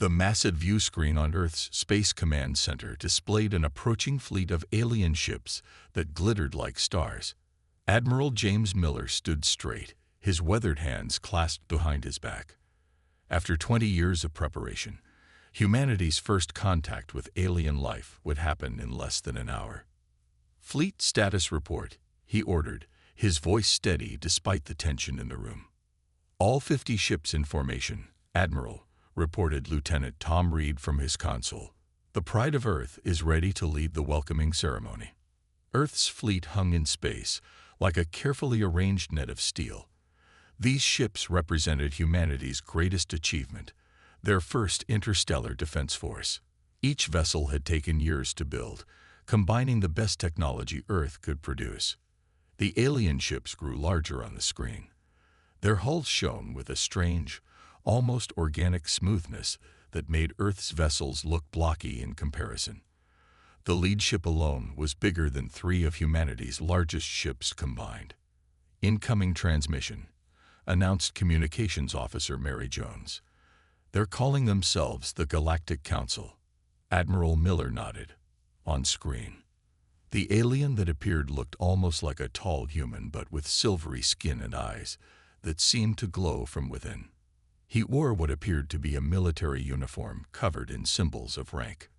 The massive view screen on Earth's Space Command Center displayed an approaching fleet of alien ships that glittered like stars. Admiral James Miller stood straight, his weathered hands clasped behind his back. After 20 years of preparation, humanity's first contact with alien life would happen in less than an hour. "Fleet status report," he ordered, his voice steady despite the tension in the room. "All 50 ships in formation, Admiral," reported Lieutenant Tom Reed from his console. "The Pride of Earth is ready to lead the welcoming ceremony." Earth's fleet hung in space, like a carefully arranged net of steel. These ships represented humanity's greatest achievement, their first interstellar defense force. Each vessel had taken years to build, combining the best technology Earth could produce. The alien ships grew larger on the screen. Their hulls shone with a strange, almost organic smoothness that made Earth's vessels look blocky in comparison. The lead ship alone was bigger than 3 of humanity's largest ships combined. "Incoming transmission," announced Communications Officer Mary Jones. "They're calling themselves the Galactic Council." Admiral Miller nodded. On screen, the alien that appeared looked almost like a tall human, but with silvery skin and eyes that seemed to glow from within. He wore what appeared to be a military uniform covered in symbols of rank.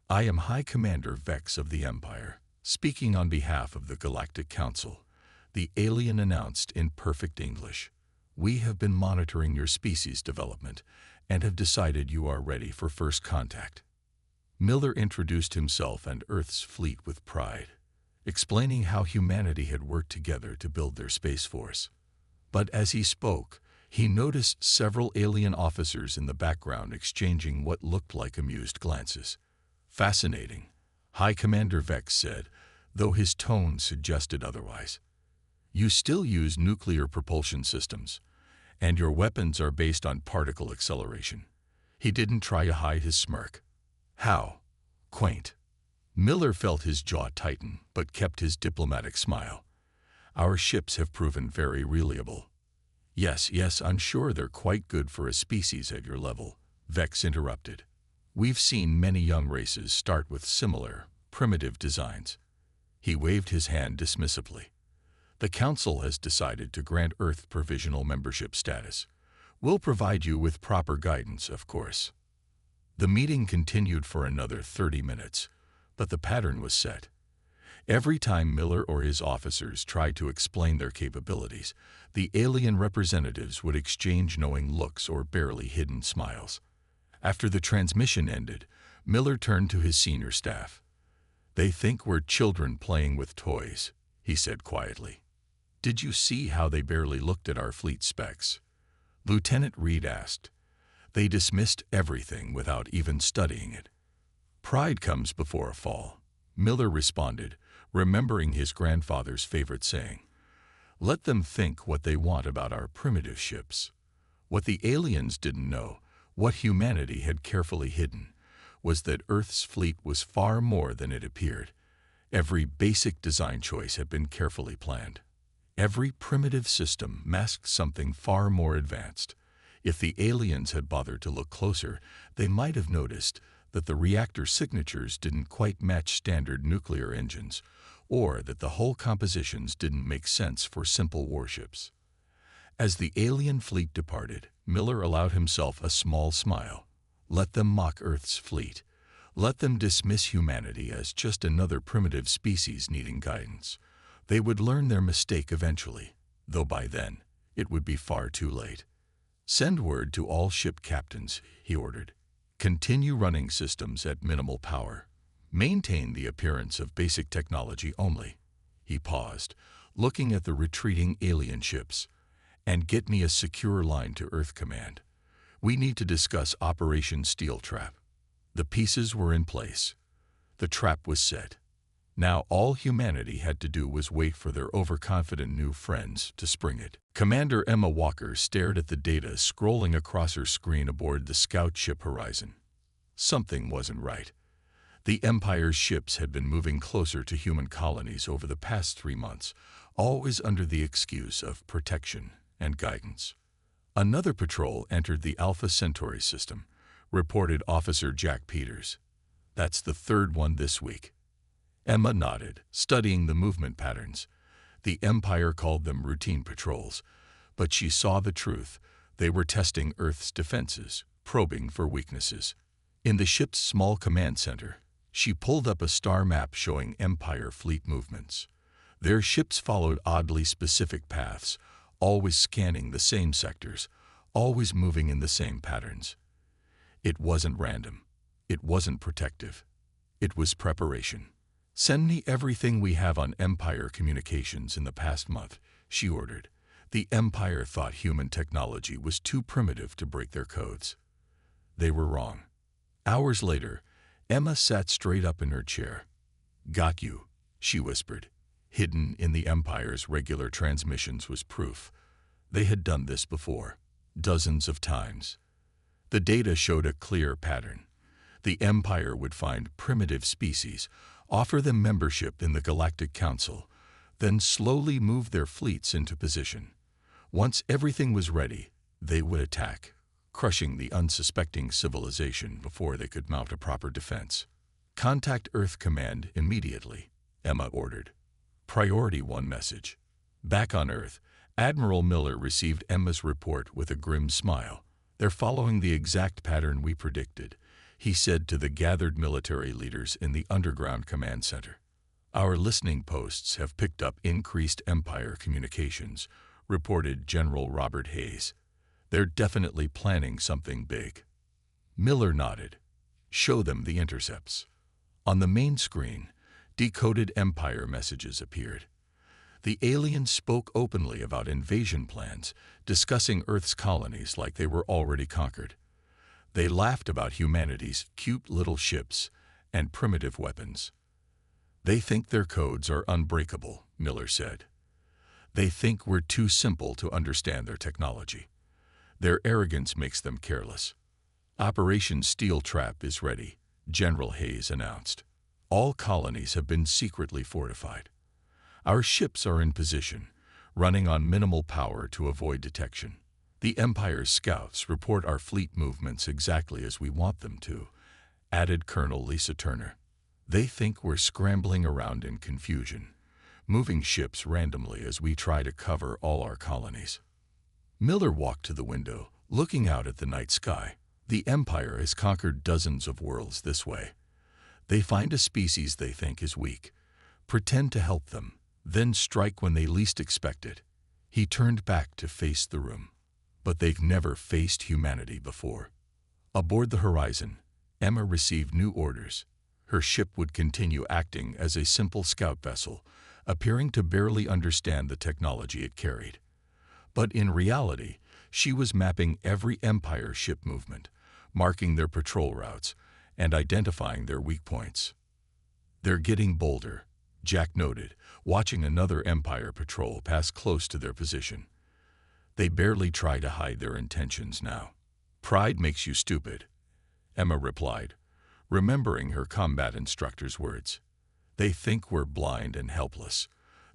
"I am High Commander Vex of the Empire, speaking on behalf of the Galactic Council," the alien announced in perfect English. "We have been monitoring your species development and have decided you are ready for first contact." Miller introduced himself and Earth's fleet with pride, explaining how humanity had worked together to build their space force. But as he spoke, he noticed several alien officers in the background exchanging what looked like amused glances. "Fascinating," High Commander Vex said, though his tone suggested otherwise. "You still use nuclear propulsion systems, and your weapons are based on particle acceleration." He didn't try to hide his smirk. "How quaint." Miller felt his jaw tighten, but kept his diplomatic smile. "Our ships have proven very reliable." Yes, I'm sure they're quite good for a species at your level," Vex interrupted. "We've seen many young races start with similar, primitive designs." He waved his hand dismissively. "The Council has decided to grant Earth provisional membership status. We'll provide you with proper guidance, of course." The meeting continued for another 30 minutes, but the pattern was set. Every time Miller or his officers tried to explain their capabilities, the alien representatives would exchange knowing looks or barely hidden smiles. After the transmission ended, Miller turned to his senior staff. "They think we're children playing with toys," he said quietly. "Did you see how they barely looked at our fleet specs?" Lieutenant Reed asked. "They dismissed everything without even studying it." "Pride comes before a fall," Miller responded, remembering his grandfather's favorite saying. "Let them think what they want about our primitive ships." What the aliens didn't know, what humanity had carefully hidden, was that Earth's fleet was far more than it appeared. Every basic design choice had been carefully planned. Every primitive system masked something far more advanced. If the aliens had bothered to look closer, they might have noticed that the reactor signatures didn't quite match standard nuclear engines, or that the hull compositions didn't make sense for simple warships. As the alien fleet departed, Miller allowed himself a small smile. Let them mock Earth's fleet. Let them dismiss humanity as just another primitive species needing guidance. They would learn their mistake eventually, though by then it would be far too late. "Send word to all ship captains," he ordered. "Continue running systems at minimal power. Maintain the appearance of basic technology only." He paused, looking at the retreating alien ships. "And get me a secure line to Earth Command. We need to discuss Operation Steel Trap." The pieces were in place. The trap was set. Now all humanity had to do was wait for their overconfident new friends to spring it. Commander Emma Walker stared at the data scrolling across her screen aboard the scout ship Horizon. Something wasn't right. The Empire's ships had been moving closer to human colonies over the past 3 months, always under the excuse of protection and guidance. Another patrol entered the Alpha Centauri system, reported Officer Jack Peters. "That's the third one this week." Emma nodded, studying the movement patterns. The Empire called them routine patrols, but she saw the truth. They were testing Earth's defenses, probing for weaknesses. In the ship's small command center, she pulled up a star map showing Empire fleet movements. Their ships followed oddly specific paths, always scanning the same sectors, always moving in the same patterns. It wasn't random. It wasn't protective. It was preparation. "Send me everything we have on Empire communications in the past month," she ordered. The Empire thought human technology was too primitive to break their codes. They were wrong. Hours later, Emma sat straight up in her chair. "Got you," she whispered. Hidden in the Empire's regular transmissions was proof. They had done this before, dozens of times. The data showed a clear pattern. The Empire would find primitive species, offer them membership in the Galactic Council, then slowly move their fleets into position. Once everything was ready, they would attack, crushing the unsuspecting civilization before they could mount a proper defense. "Contact Earth Command immediately," Emma ordered. Priority 1 message. Back on Earth, Admiral Miller received Emma's report with a grim smile. "They're following the exact pattern we predicted," he said to the gathered military leaders in the underground command center. "Our listening posts have picked up increased Empire communications," reported General Robert Hayes. "They're definitely planning something big." Miller nodded. "Show them the intercepts." On the main screen, decoded Empire messages appeared. The aliens spoke openly about invasion plans, discussing Earth's colonies like they were already conquered. They laughed about humanity's cute little ships and primitive weapons. "They think their codes are unbreakable," Miller said. "They think we're too simple to understand their technology. Their arrogance makes them careless." "Operation Steel Trap is ready," General Hayes announced. "All colonies have been secretly fortified. Our ships are in position, running on minimal power to avoid detection. The Empire's scouts report our fleet movements exactly as we want them to," added Colonel Lisa Turner. "They think we're scrambling around in confusion, moving ships randomly as we try to cover all our colonies." Miller walked to the window, looking out at the night sky. "The Empire has conquered dozens of worlds this way. They find a species they think is weak, pretend to help them, then strike when they least expect it." He turned back to face the room. "But they've never faced humanity before." Aboard the Horizon, Emma received new orders. Her ship would continue acting as a simple scout vessel, appearing to barely understand the technology it carried. But in reality, she was mapping every Empire ship movement, marking their patrol routes, and identifying their weak points. "They're getting bolder," Jack noted, watching another Empire patrol pass close to their position. "They barely try to hide their intentions now." "Pride makes you stupid," Emma replied, remembering her combat instructor's words. "They think we're blind and helpless.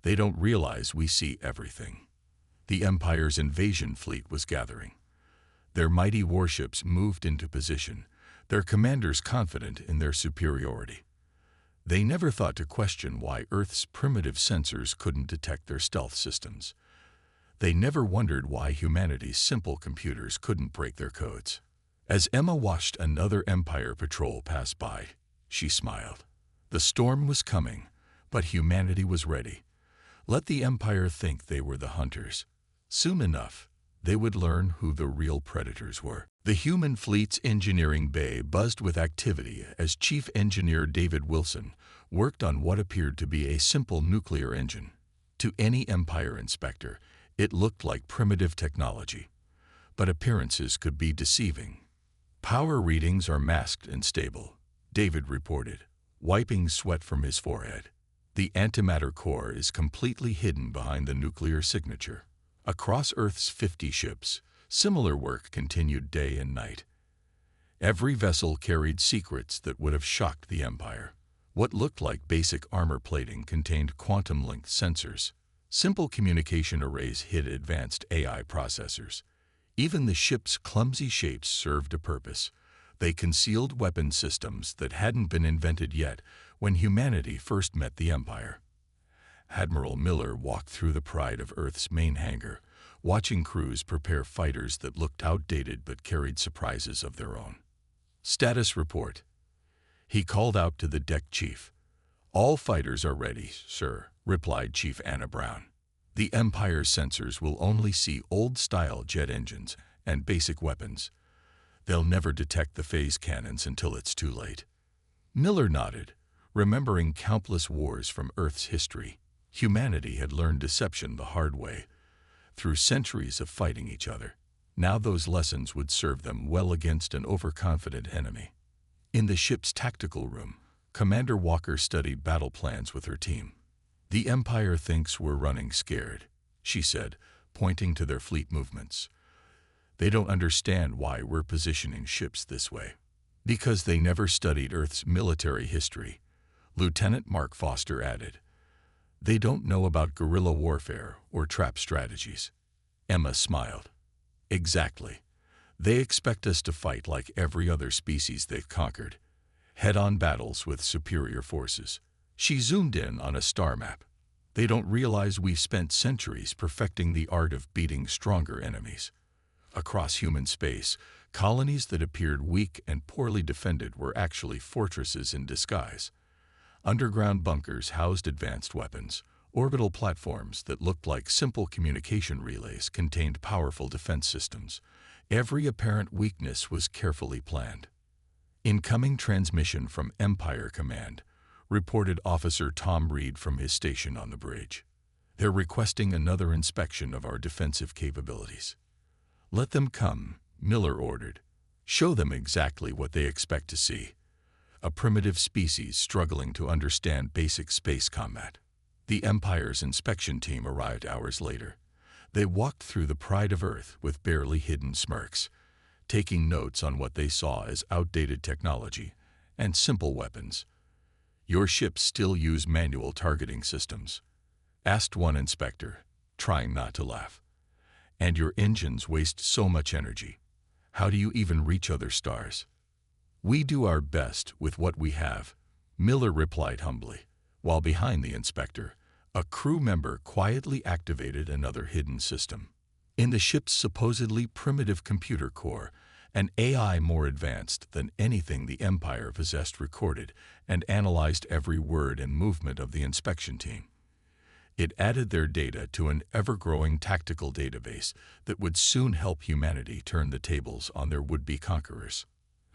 They don't realize we see everything." The Empire's invasion fleet was gathering. Their mighty warships moved into position, their commanders confident in their superiority. They never thought to question why Earth's primitive sensors couldn't detect their stealth systems. They never wondered why humanity's simple computers couldn't break their codes. As Emma watched another Empire patrol pass by, she smiled. The storm was coming, but humanity was ready. Let the Empire think they were the hunters. Soon enough, they would learn who the real predators were. The human fleet's engineering bay buzzed with activity as Chief Engineer David Wilson worked on what appeared to be a simple nuclear engine. To any Empire inspector, it looked like primitive technology, but appearances could be deceiving. "Power readings are masked and stable," David reported, wiping sweat from his forehead. "The antimatter core is completely hidden behind the nuclear signature." Across Earth's 50 ships, similar work continued day and night. Every vessel carried secrets that would have shocked the Empire. What looked like basic armor plating contained quantum-linked sensors. Simple communication arrays hid advanced AI processors. Even the ship's clumsy shapes served a purpose. They concealed weapon systems that hadn't been invented yet when humanity first met the Empire. Admiral Miller walked through the Pride of Earth's main hangar, watching crews prepare fighters that looked outdated but carried surprises of their own. Status report. He called out to the deck chief. "All fighters are ready, sir," replied Chief Anna Brown. "The Empire's sensors will only see old-style jet engines and basic weapons. They'll never detect the phase cannons until it's too late." Miller nodded, remembering countless wars from Earth's history. Humanity had learned deception the hard way, through centuries of fighting each other. Now those lessons would serve them well against an overconfident enemy. In the ship's tactical room, Commander Walker studied battle plans with her team. "The Empire thinks we're running scared," she said, pointing to their fleet movements. "They don't understand why we're positioning ships this way." "Because they never studied Earth's military history," Lieutenant Mark Foster added. "They don't know about guerrilla warfare or trap strategies." Emma smiled. "Exactly. They expect us to fight like every other species they've conquered. Head-on battles with superior forces." She zoomed in on a star map. "They don't realize we've spent centuries perfecting the art of beating stronger enemies." Across human space, colonies that appeared weak and poorly defended were actually fortresses in disguise. Underground bunkers housed advanced weapons. Orbital platforms that looked like simple communication relays contained powerful defense systems. Every apparent weakness was carefully planned. "Incoming transmission from Empire Command," reported Officer Tom Reed from his station on the bridge. "They're requesting another inspection of our defensive capabilities." "Let them come," Miller ordered. "Show them exactly what they expect to see. A primitive species struggling to understand basic space combat." The Empire's inspection team arrived hours later. They walked through the Pride of Earth with barely hidden smirks, taking notes on what they saw as outdated technology and simple weapons. "Your ships still use manual targeting systems?" asked one inspector, trying not to laugh. "And your engines waste so much energy. How do you even reach other stars?" "We do our best with what we have," Miller replied humbly, while behind the inspector, a crew member quietly activated another hidden system. In the ship's supposedly primitive computer core, an AI more advanced than anything the Empire possessed recorded and analyzed every word and movement of the inspection team. It added their data to an ever-growing tactical database that would soon help humanity turn the tables on their would-be conquerors.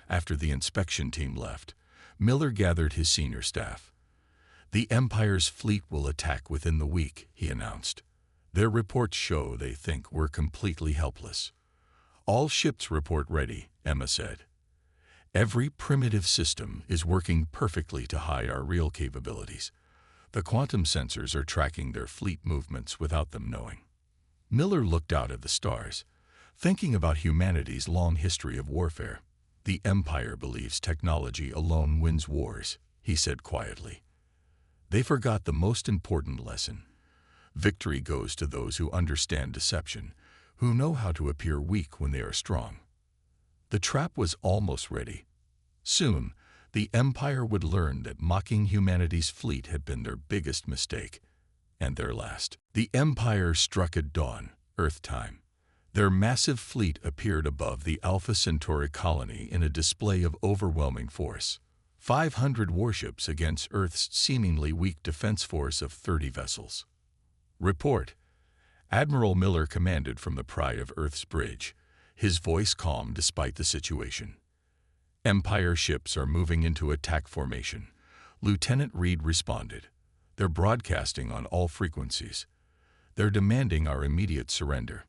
After the inspection team left, Miller gathered his senior staff. "The Empire's fleet will attack within the week," he announced. "Their reports show they think we're completely helpless." "All ships report ready," Emma said. "Every primitive system is working perfectly to hide our real capabilities. The quantum sensors are tracking their fleet movements without them knowing." Miller looked out at the stars, thinking about humanity's long history of warfare. "The Empire believes technology alone wins wars," he said quietly. "They forgot the most important lesson. Victory goes to those who understand deception, who know how to appear weak when they are strong." The trap was almost ready. Soon, the Empire would learn that mocking humanity's fleet had been their biggest mistake, and their last. The Empire struck at dawn, Earth time. Their massive fleet appeared above the Alpha Centauri colony in a display of overwhelming force. 500 warships against Earth's seemingly weak defense force of 30 vessels. "Report," Admiral Miller commanded from the Pride of Earth's bridge, his voice calm despite the situation. "Empire ships are moving into attack formation," Lieutenant Reed responded. "They're broadcasting on all frequencies. They're demanding our immediate surrender."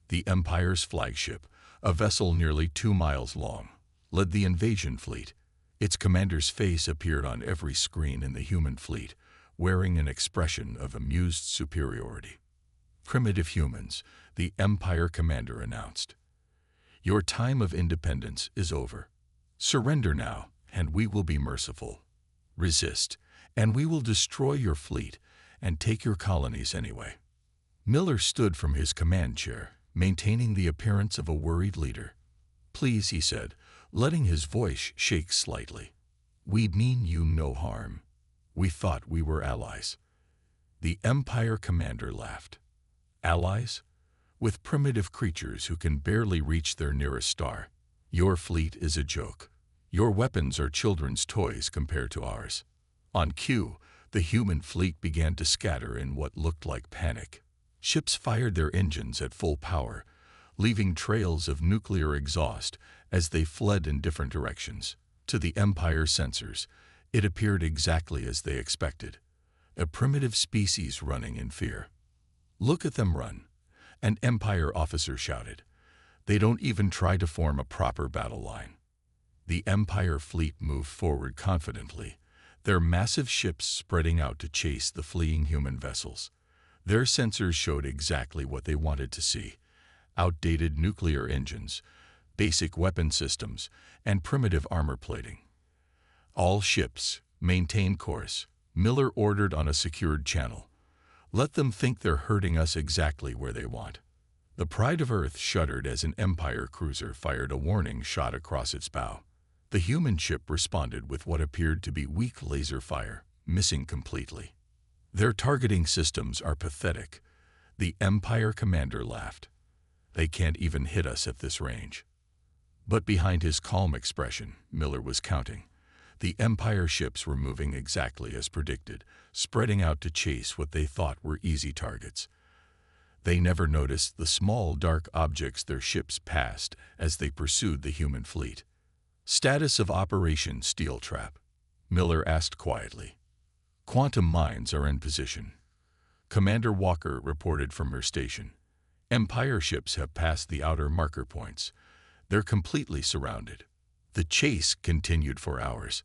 The Empire's flagship, a vessel nearly 2 miles long, led the invasion fleet. Its commander's face appeared on every screen in the human fleet, wearing an expression of amused superiority. "Primitive humans," the Empire commander announced. "Your time of independence is over. Surrender now, and we will be merciful. Resist, and we will destroy your fleet and take your colonies anyway." Miller stood from his command chair, maintaining the appearance of a worried leader. "Please," he said, letting his voice shake slightly. "We mean you no harm. We thought we were allies." The Empire commander laughed. "Allies? With primitive creatures who can barely reach their nearest star. Your fleet is a joke. Your weapons are children's toys compared to ours." On cue, the human fleet began to scatter in what looked like panic. Ships fired their engines at full power, leaving trails of nuclear exhaust as they fled in different directions. To the Empire sensors, it appeared exactly as they expected, a primitive species running in fear. "Look at them run," an Empire officer shouted. "They don't even try to form a proper battle line." The Empire fleet moved forward confidently, their massive ships spreading out to chase the fleeing human vessels. Their sensors showed exactly what they wanted to see: outdated nuclear engines, basic weapon systems, and primitive armor plating. "All ships, maintain course," Miller ordered on a secured channel. "Let them think they're hurting us exactly where they want." The Pride of Earth shuddered as an Empire cruiser fired a warning shot across its bow. The human ship responded with what appeared to be weak laser fire, missing completely. "Their targeting systems are pathetic," the Empire commander laughed. "They can't even hit us at this range." But behind his calm expression, Miller was counting. The Empire ships were moving exactly as predicted, spreading out to chase what they thought were easy targets. They never noticed the small, dark objects their ships passed as they pursued the human fleet. "Status of Operation Steel Trap," Miller asked quietly. "Quantum mines are in position." Commander Walker reported from her station. "Empire ships have passed the outer marker points. They're completely surrounded." The chase continued for hours.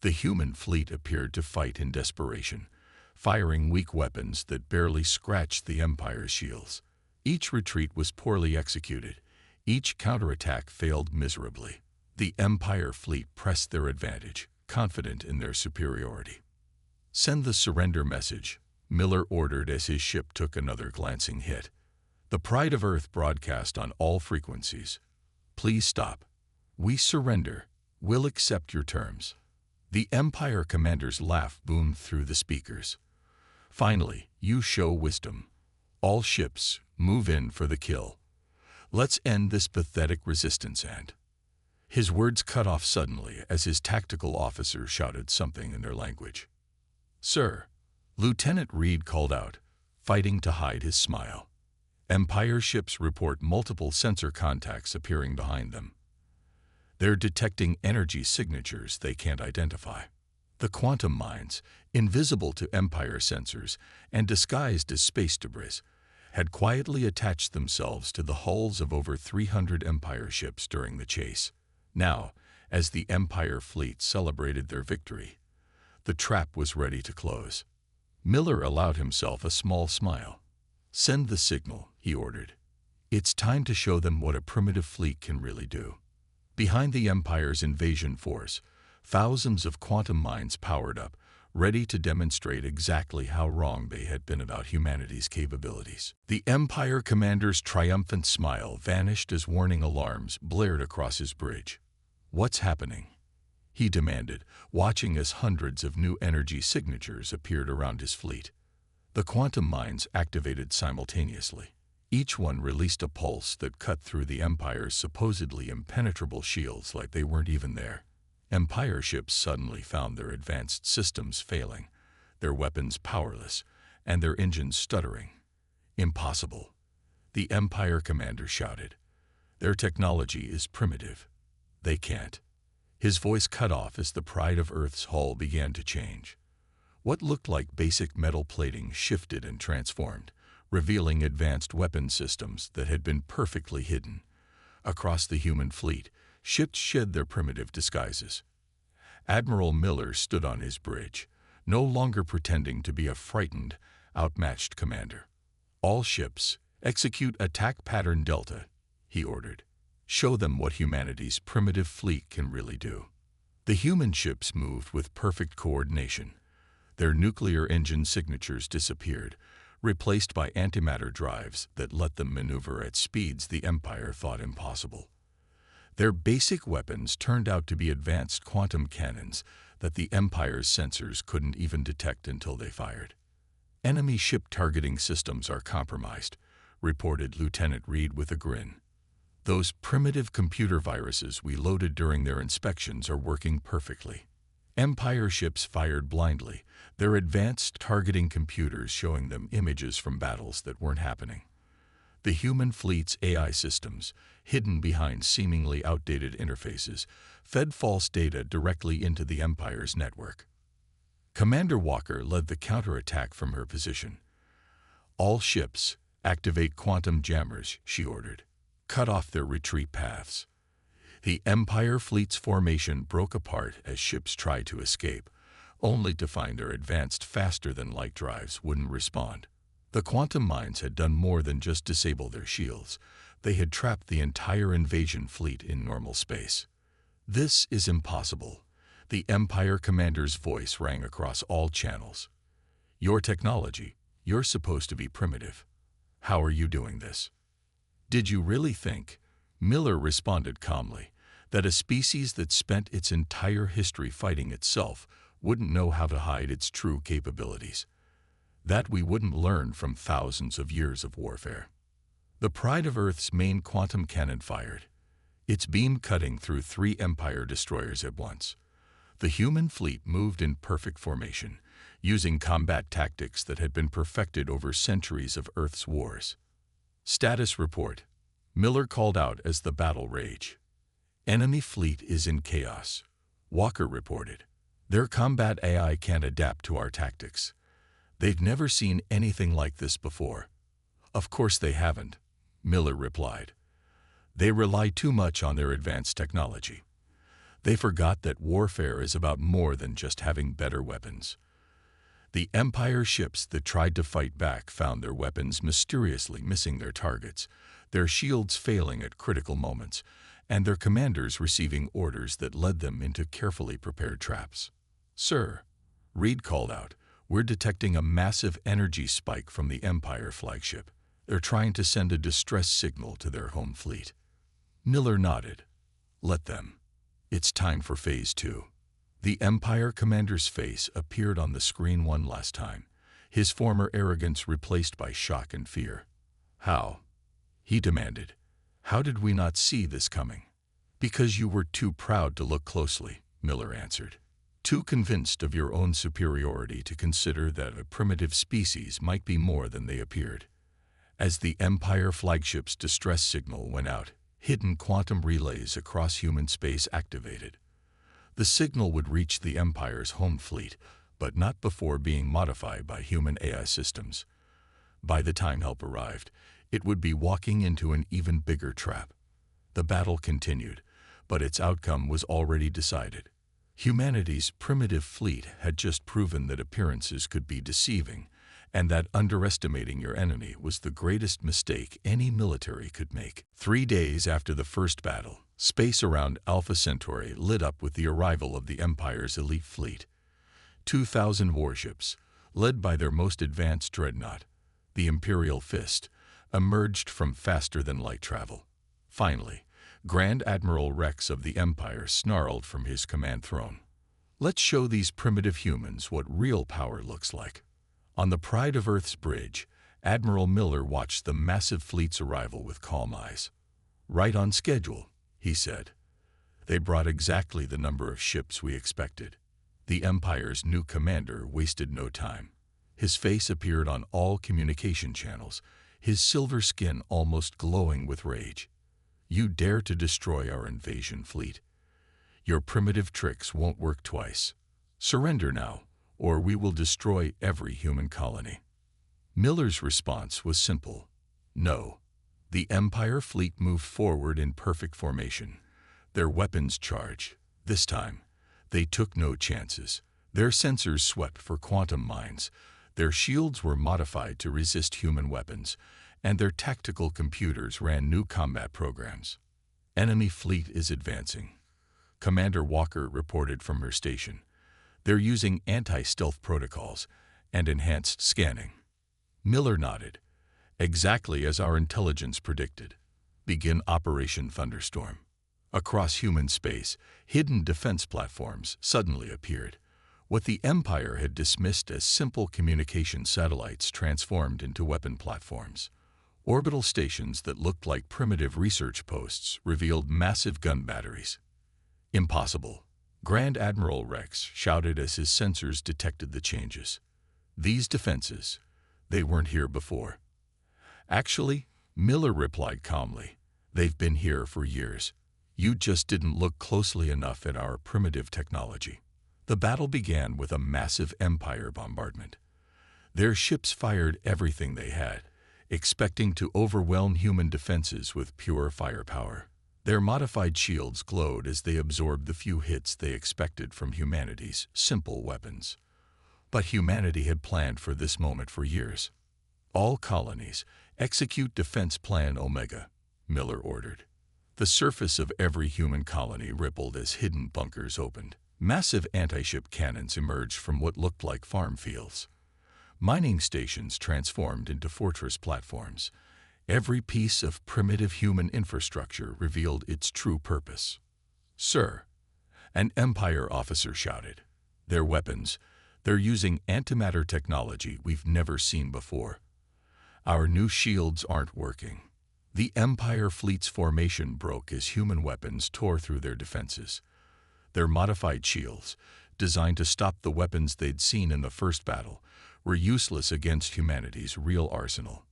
The human fleet appeared to fight in desperation, firing weak weapons that barely scratched the Empire's shields. Each retreat was poorly executed. Each counterattack failed miserably. The Empire fleet pressed their advantage, confident in their superiority. "Send the surrender message," Miller ordered as his ship took another glancing hit. The Pride of Earth broadcast on all frequencies. "Please stop. We surrender. We'll accept your terms." The Empire commander's laugh boomed through the speakers. "Finally, you show wisdom. All ships, move in for the kill. Let's end this pathetic resistance." And his words cut off suddenly as his tactical officer shouted something in their language. "Sir," Lieutenant Reed called out, fighting to hide his smile. Empire ships report multiple sensor contacts appearing behind them. They're detecting energy signatures they can't identify. The quantum mines, invisible to Empire sensors and disguised as space debris, had quietly attached themselves to the hulls of over 300 Empire ships during the chase. Now, as the Empire fleet celebrated their victory, the trap was ready to close. Miller allowed himself a small smile. "Send the signal," he ordered. "It's time to show them what a primitive fleet can really do." Behind the Empire's invasion force, thousands of quantum mines powered up, ready to demonstrate exactly how wrong they had been about humanity's capabilities. The Empire commander's triumphant smile vanished as warning alarms blared across his bridge. "What's happening?" he demanded, watching as hundreds of new energy signatures appeared around his fleet. The quantum mines activated simultaneously. Each one released a pulse that cut through the Empire's supposedly impenetrable shields like they weren't even there. Empire ships suddenly found their advanced systems failing, their weapons powerless, and their engines stuttering. "Impossible," the Empire commander shouted. "Their technology is primitive. They can't." His voice cut off as the Pride of Earth's hull began to change. What looked like basic metal plating shifted and transformed, revealing advanced weapon systems that had been perfectly hidden. Across the human fleet, ships shed their primitive disguises. Admiral Miller stood on his bridge, no longer pretending to be a frightened, outmatched commander. "All ships, execute attack pattern Delta," he ordered. "Show them what humanity's primitive fleet can really do." The human ships moved with perfect coordination. Their nuclear engine signatures disappeared, replaced by antimatter drives that let them maneuver at speeds the Empire thought impossible. Their basic weapons turned out to be advanced quantum cannons that the Empire's sensors couldn't even detect until they fired. Enemy ship targeting systems are compromised, reported Lieutenant Reed with a grin. Those primitive computer viruses we loaded during their inspections are working perfectly. Empire ships fired blindly, their advanced targeting computers showing them images from battles that weren't happening. The human fleet's AI systems, hidden behind seemingly outdated interfaces, fed false data directly into the Empire's network. Commander Walker led the counterattack from her position. "All ships, activate quantum jammers," she ordered. "Cut off their retreat paths." The Empire fleet's formation broke apart as ships tried to escape, only to find their advanced faster-than-light drives wouldn't respond. The quantum mines had done more than just disable their shields. They had trapped the entire invasion fleet in normal space. "This is impossible." The Empire commander's voice rang across all channels. "Your technology, you're supposed to be primitive. How are you doing this?" "Did you really think," Miller responded calmly, "that a species that spent its entire history fighting itself wouldn't know how to hide its true capabilities? That we wouldn't learn from thousands of years of warfare?" The Pride of Earth's main quantum cannon fired, its beam cutting through 3 Empire destroyers at once. The human fleet moved in perfect formation, using combat tactics that had been perfected over centuries of Earth's wars. "Status report," Miller called out as the battle raged. "Enemy fleet is in chaos," Walker reported. "Their combat AI can't adapt to our tactics. They've never seen anything like this before." "Of course they haven't," Miller replied. "They rely too much on their advanced technology. They forgot that warfare is about more than just having better weapons." The Empire ships that tried to fight back found their weapons mysteriously missing their targets, their shields failing at critical moments, and their commanders receiving orders that led them into carefully prepared traps. "Sir," Reed called out, "we're detecting a massive energy spike from the Empire flagship. They're trying to send a distress signal to their home fleet." Miller nodded. "Let them. It's time for Phase 2. The Empire commander's face appeared on the screen one last time, his former arrogance replaced by shock and fear. "How?" he demanded. "How did we not see this coming?" "Because you were too proud to look closely," Miller answered. "Too convinced of your own superiority to consider that a primitive species might be more than they appeared." As the Empire flagship's distress signal went out, hidden quantum relays across human space activated. The signal would reach the Empire's home fleet, but not before being modified by human AI systems. By the time help arrived, it would be walking into an even bigger trap. The battle continued, but its outcome was already decided. Humanity's primitive fleet had just proven that appearances could be deceiving, and that underestimating your enemy was the greatest mistake any military could make. 3 days after the first battle, space around Alpha Centauri lit up with the arrival of the Empire's elite fleet. 2,000 warships, led by their most advanced dreadnought, the Imperial Fist, emerged from faster-than-light travel. Finally, Grand Admiral Rex of the Empire snarled from his command throne. "Let's show these primitive humans what real power looks like." On the Pride of Earth's bridge, Admiral Miller watched the massive fleet's arrival with calm eyes. "Right on schedule," he said. "They brought exactly the number of ships we expected." The Empire's new commander wasted no time. His face appeared on all communication channels, his silver skin almost glowing with rage. "You dare to destroy our invasion fleet? Your primitive tricks won't work twice. Surrender now, or we will destroy every human colony." Miller's response was simple. "No." The Empire fleet moved forward in perfect formation, their weapons charged. This time, they took no chances. Their sensors swept for quantum mines, their shields were modified to resist human weapons, and their tactical computers ran new combat programs. "Enemy fleet is advancing," Commander Walker reported from her station. "They're using anti-stealth protocols and enhanced scanning." Miller nodded. "Exactly as our intelligence predicted. Begin Operation Thunderstorm." Across human space, hidden defense platforms suddenly appeared. What the Empire had dismissed as simple communication satellites transformed into weapon platforms. Orbital stations that looked like primitive research posts revealed massive gun batteries. Impossible, Grand Admiral Rex shouted as his sensors detected the changes. These defenses, they weren't here before. Actually, Miller replied calmly, they've been here for years. You just didn't look closely enough at our primitive technology. The battle began with a massive Empire bombardment. Their ships fired everything they had, expecting to overwhelm human defenses with pure firepower. Their modified shields glowed as they absorbed the few hits they expected from humanity's simple weapons. But humanity had planned for this moment for years. All colonies, execute Defense Plan Omega, Miller ordered. The surface of every human colony rippled as hidden bunkers opened. Massive anti-ship cannons emerged from what looked like farm fields. Mining stations transformed into fortress platforms. Every piece of primitive human infrastructure revealed its true purpose. "Sir," an Empire officer shouted, "their weapons, they're using antimatter technology we've never seen before. Our new shields aren't working." The Empire fleet's formation broke as human weapons tore through their defenses. Their modified shields, designed to stop the weapons they'd seen in the first battle, were useless against humanity's real arsenal.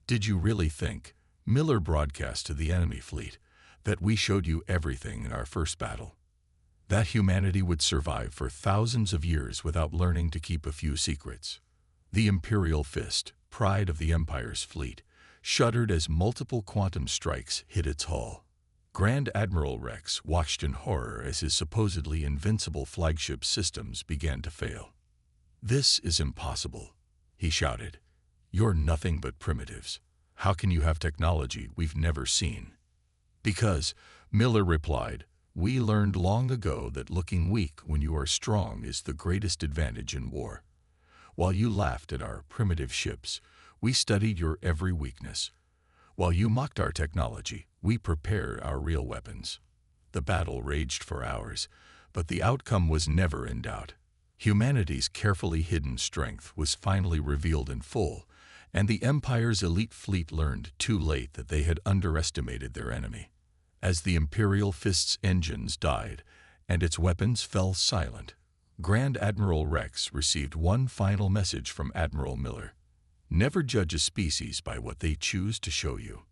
"Did you really think," Miller broadcast to the enemy fleet, "that we showed you everything in our first battle? That humanity would survive for thousands of years without learning to keep a few secrets?" The Imperial Fist, pride of the Empire's fleet, shuddered as multiple quantum strikes hit its hull. Grand Admiral Rex watched in horror as his supposedly invincible flagship systems began to fail. "This is impossible," he shouted. "You're nothing but primitives. How can you have technology we've never seen?" "Because," Miller replied, "we learned long ago that looking weak when you are strong is the greatest advantage in war. While you laughed at our primitive ships, we studied your every weakness. While you mocked our technology, we prepared our real weapons." The battle raged for hours, but the outcome was never in doubt. Humanity's carefully hidden strength was finally revealed in full, and the Empire's elite fleet learned too late that they had underestimated their enemy. As the Imperial Fist's engines died and its weapons fell silent, Grand Admiral Rex received one final message from Admiral Miller. "Never judge a species by what they choose to show you.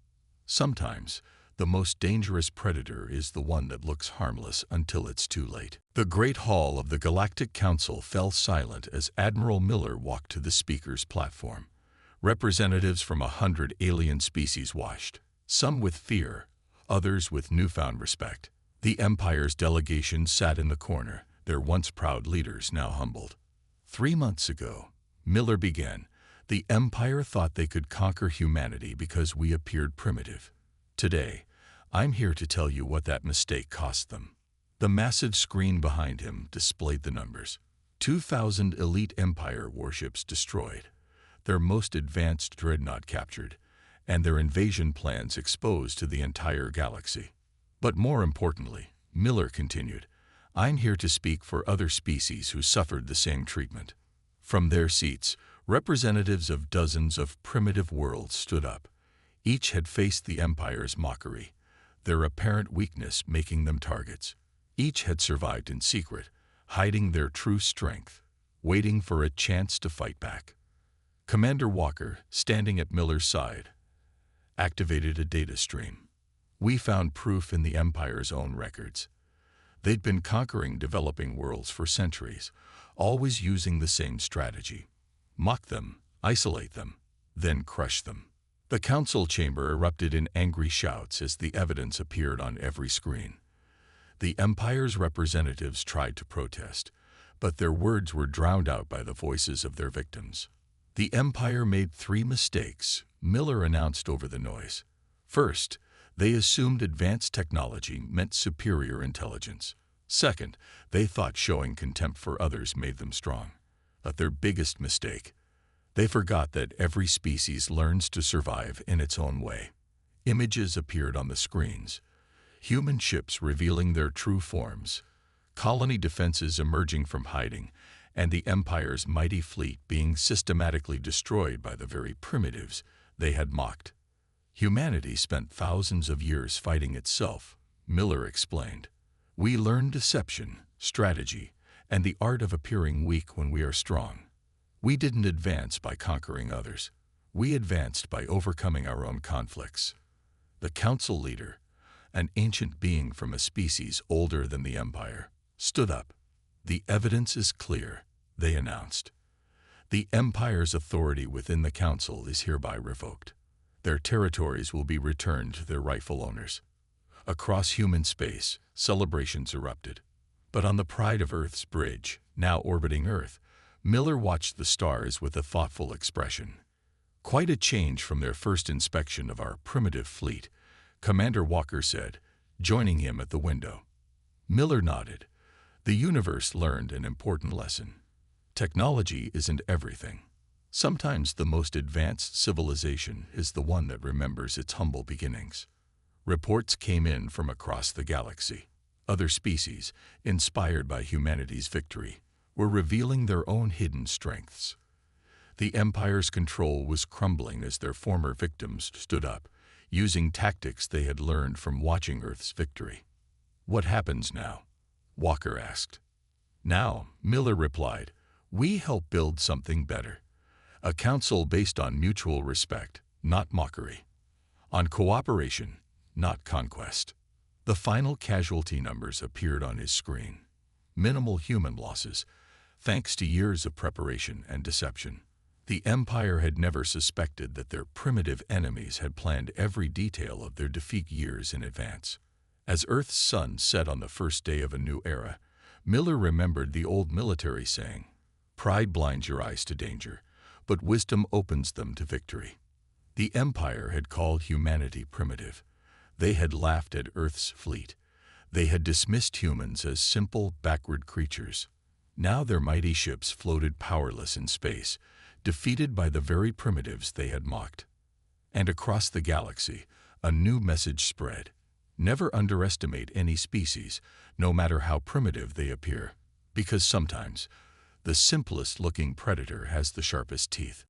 Sometimes, the most dangerous predator is the one that looks harmless until it's too late." The Great Hall of the Galactic Council fell silent as Admiral Miller walked to the speaker's platform. Representatives from 100 alien species watched, some with fear, others with newfound respect. The Empire's delegation sat in the corner, their once proud leaders now humbled. 3 months ago, Miller began, the Empire thought they could conquer humanity because we appeared primitive. Today, I'm here to tell you what that mistake cost them. The massive screen behind him displayed the numbers. 2,000 elite Empire warships destroyed, their most advanced dreadnought captured, and their invasion plans exposed to the entire galaxy. But more importantly, Miller continued, I'm here to speak for other species who suffered the same treatment. From their seats, representatives of dozens of primitive worlds stood up. Each had faced the Empire's mockery, their apparent weakness making them targets. Each had survived in secret, hiding their true strength, waiting for a chance to fight back. Commander Walker, standing at Miller's side, activated a data stream. We found proof in the Empire's own records. They'd been conquering developing worlds for centuries, always using the same strategy. Mock them, isolate them, then crush them. The council chamber erupted in angry shouts as the evidence appeared on every screen. The Empire's representatives tried to protest, but their words were drowned out by the voices of their victims. The Empire made 3 mistakes, Miller announced over the noise. First, they assumed advanced technology meant superior intelligence. Second, they thought showing contempt for others made them strong. But their biggest mistake, they forgot that every species learns to survive in its own way. Images appeared on the screens. human ships revealing their true forms, colony defenses emerging from hiding, and the Empire's mighty fleet being systematically destroyed by the very primitives they had mocked. Humanity spent thousands of years fighting itself, Miller explained. We learned deception, strategy, and the art of appearing weak when we are strong. We didn't advance by conquering others. We advanced by overcoming our own conflicts. The council leader, an ancient being from a species older than the Empire, stood up. The evidence is clear, they announced. The Empire's authority within the council is hereby revoked. Their territories will be returned to their rightful owners. Across human space, celebrations erupted. But on the Pride of Earth's bridge, now orbiting Earth, Miller watched the stars with a thoughtful expression. Quite a change from their first inspection of our primitive fleet, Commander Walker said, joining him at the window. Miller nodded. The universe learned an important lesson. Technology isn't everything. Sometimes the most advanced civilization is the one that remembers its humble beginnings. Reports came in from across the galaxy. Other species, inspired by humanity's victory, were revealing their own hidden strengths. The Empire's control was crumbling as their former victims stood up, using tactics they had learned from watching Earth's victory. What happens now? Walker asked. Now, Miller replied, we help build something better. A council based on mutual respect, not mockery. On cooperation, not conquest. The final casualty numbers appeared on his screen. Minimal human losses, thanks to years of preparation and deception. The Empire had never suspected that their primitive enemies had planned every detail of their defeat years in advance. As Earth's sun set on the first day of a new era, Miller remembered the old military saying, "Pride blinds your eyes to danger, but wisdom opens them to victory." The Empire had called humanity primitive. They had laughed at Earth's fleet. They had dismissed humans as simple, backward creatures. Now their mighty ships floated powerless in space, defeated by the very primitives they had mocked. And across the galaxy, a new message spread. Never underestimate any species, no matter how primitive they appear, because sometimes the simplest-looking predator has the sharpest teeth.